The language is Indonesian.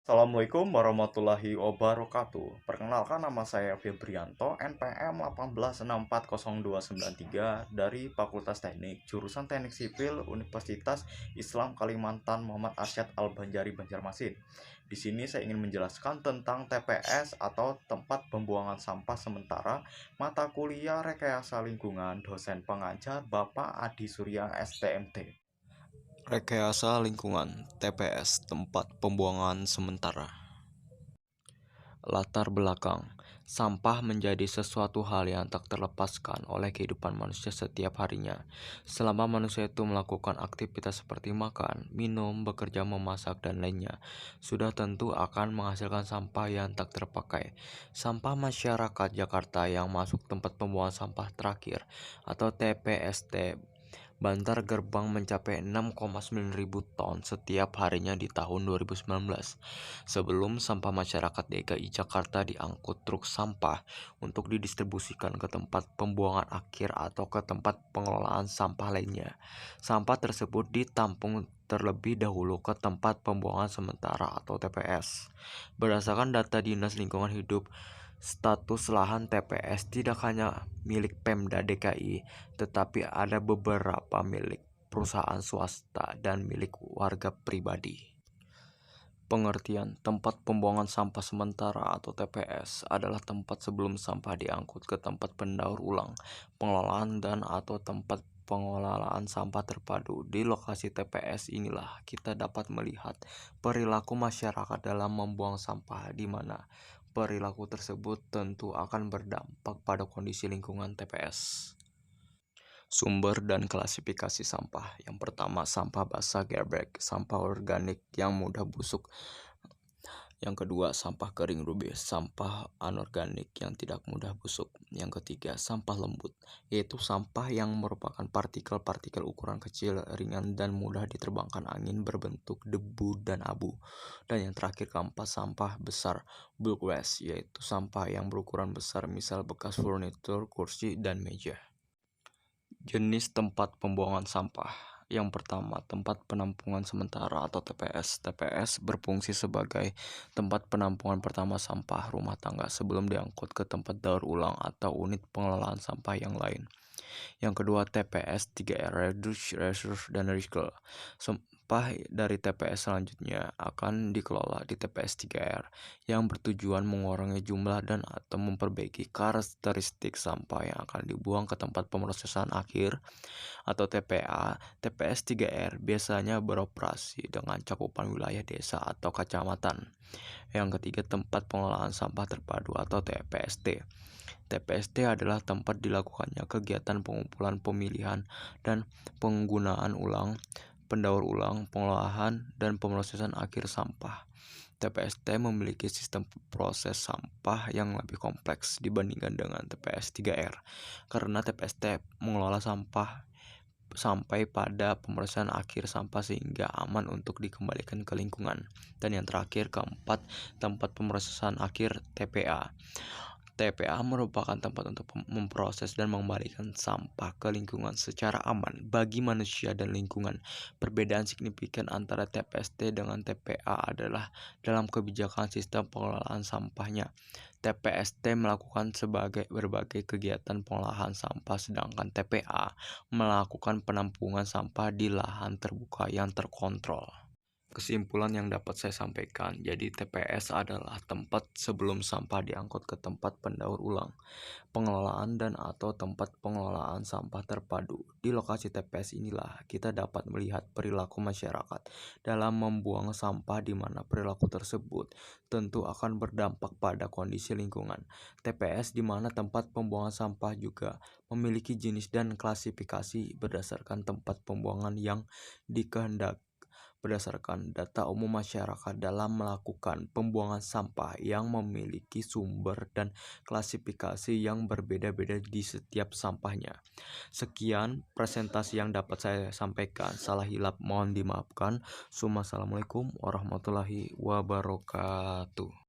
Assalamualaikum warahmatullahi wabarakatuh. Perkenalkan, nama saya Febrianto, NPM 1864023 dari Fakultas Teknik, jurusan Teknik Sipil, Universitas Islam Kalimantan Muhammad Arsyad Al-Banjari Banjarmasin. Di sini saya ingin menjelaskan tentang TPS atau tempat pembuangan sampah sementara, mata kuliah Rekayasa Lingkungan, dosen pengajar Bapak Adi Surya STMT. Rekayasa Lingkungan (TPS) Tempat Pembuangan Sementara. Latar belakang: sampah menjadi sesuatu hal yang tak terlepaskan oleh kehidupan manusia setiap harinya. Selama manusia itu melakukan aktivitas seperti makan, minum, bekerja, memasak, dan lainnya, sudah tentu akan menghasilkan sampah yang tak terpakai. Sampah masyarakat Jakarta yang masuk tempat pembuangan sampah terakhir atau TPST Bantar Gebang mencapai 6,9 ribu ton setiap harinya di tahun 2019. Sebelum sampah masyarakat DKI Jakarta diangkut truk sampah untuk didistribusikan ke tempat pembuangan akhir atau ke tempat pengelolaan sampah lainnya. Sampah tersebut ditampung terlebih dahulu ke tempat pembuangan sementara atau TPS. Berdasarkan data Dinas Lingkungan Hidup, status lahan TPS tidak hanya milik Pemda DKI, tetapi ada beberapa milik perusahaan swasta dan milik warga pribadi. Pengertian tempat pembuangan sampah sementara atau TPS adalah tempat sebelum sampah diangkut ke tempat pendaur ulang, pengelolaan dan atau tempat pengelolaan sampah terpadu. Di lokasi TPS inilah kita dapat melihat perilaku masyarakat dalam membuang sampah, di mana perilaku tersebut tentu akan berdampak pada kondisi lingkungan TPS. Sumber dan klasifikasi sampah. Yang pertama, sampah basah gerbek, sampah organik yang mudah busuk. Yang kedua, sampah kering rubis, sampah anorganik yang tidak mudah busuk. Yang ketiga, sampah lembut, yaitu sampah yang merupakan partikel-partikel ukuran kecil, ringan, dan mudah diterbangkan angin berbentuk debu dan abu. Dan yang terakhir, keempat, sampah besar, bulk waste, yaitu sampah yang berukuran besar, misal bekas furnitur, kursi, dan meja. Jenis tempat pembuangan sampah. Yang pertama, tempat penampungan sementara atau TPS. TPS berfungsi sebagai tempat penampungan pertama sampah rumah tangga sebelum diangkut ke tempat daur ulang atau unit pengelolaan sampah yang lain. Yang kedua, TPS 3R, Reduce, Reserve, dan Recycle. Sampah dari TPS selanjutnya akan dikelola di TPS 3R yang bertujuan mengurangi jumlah dan atau memperbaiki karakteristik sampah yang akan dibuang ke tempat pemrosesan akhir atau TPA. TPS 3R biasanya beroperasi dengan cakupan wilayah desa atau kecamatan. Yang ketiga, tempat pengelolaan sampah terpadu atau TPST. TPST adalah tempat dilakukannya kegiatan pengumpulan, pemilihan, dan penggunaan ulang, pendaur ulang, pengolahan, dan pemrosesan akhir sampah. TPST memiliki sistem proses sampah yang lebih kompleks dibandingkan dengan TPS 3R, karena TPST mengelola sampah sampai pada pemrosesan akhir sampah sehingga aman untuk dikembalikan ke lingkungan. Dan yang terakhir, keempat, tempat pemrosesan akhir TPA. TPA merupakan tempat untuk memproses dan mengembalikan sampah ke lingkungan secara aman bagi manusia dan lingkungan. Perbedaan signifikan antara TPST dengan TPA adalah dalam kebijakan sistem pengelolaan sampahnya. TPST melakukan berbagai kegiatan pengolahan sampah, sedangkan TPA melakukan penampungan sampah di lahan terbuka yang terkontrol. Kesimpulan yang dapat saya sampaikan, jadi TPS adalah tempat sebelum sampah diangkut ke tempat pendaur ulang, pengelolaan dan atau tempat pengelolaan sampah terpadu. Di lokasi TPS inilah kita dapat melihat perilaku masyarakat dalam membuang sampah, di mana perilaku tersebut tentu akan berdampak pada kondisi lingkungan. TPS di mana tempat pembuangan sampah juga memiliki jenis dan klasifikasi berdasarkan tempat pembuangan yang dikehendaki berdasarkan data umum masyarakat dalam melakukan pembuangan sampah yang memiliki sumber dan klasifikasi yang berbeda-beda di setiap sampahnya. Sekian presentasi yang dapat saya sampaikan. Salah hilap mohon dimaafkan. Assalamualaikum warahmatullahi wabarakatuh.